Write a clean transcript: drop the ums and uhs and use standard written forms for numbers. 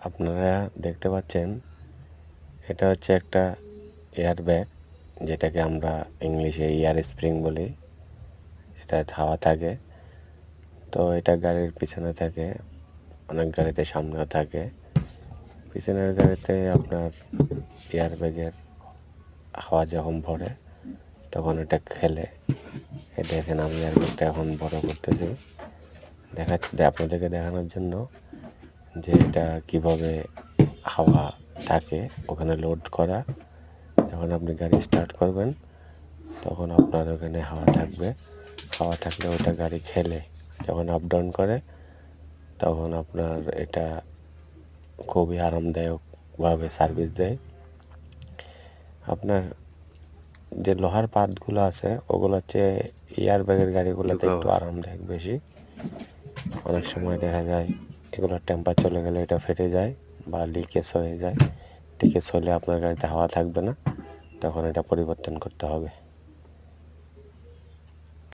আপনারা দেখতে পাচ্ছেন এটা হচ্ছে একটা এয়ার ব্যাগ, যেটাকে আমরা ইংলিশে এয়ার স্প্রিং বলি। এটা হাওয়া থাকে, তো এটা গাড়ির পিছনে থাকে, অনেক গাড়িতে সামনেও থাকে। পিছনের গাড়িতে আপনার এয়ার ব্যাগের হাওয়া যখন ভরে তখন এটা খেলে। এই দেখেন আমি এয়ার ব্যাগটা এখন বড় করতেছি আপনাদেরকে দেখানোর জন্য যে এটা কিভাবে হাওয়া থাকে ওখানে লোড করা। যখন আপনি গাড়ি স্টার্ট করবেন তখন আপনার ওখানে হাওয়া থাকবে, হাওয়া থাকলে ওটা গাড়ি খেলে যখন আপ ডাউন করে তখন আপনার এটা খুবই আরামদায়কভাবে সার্ভিস দেয়। আপনার যে লোহার পাতগুলো আছে ওগুলো হচ্ছে এয়ার ব্যাগের গাড়িগুলোতে একটু আরামদায়ক বেশি। অনেক সময় দেখা যায় এগুলোর টেম্পার চলে গেলে এটা ফেটে যায় বা লিকেজ হয়ে যায়। লিকেজ হলে আপনার গাড়িতে হাওয়া থাকবে না, তখন এটা পরিবর্তন করতে হবে।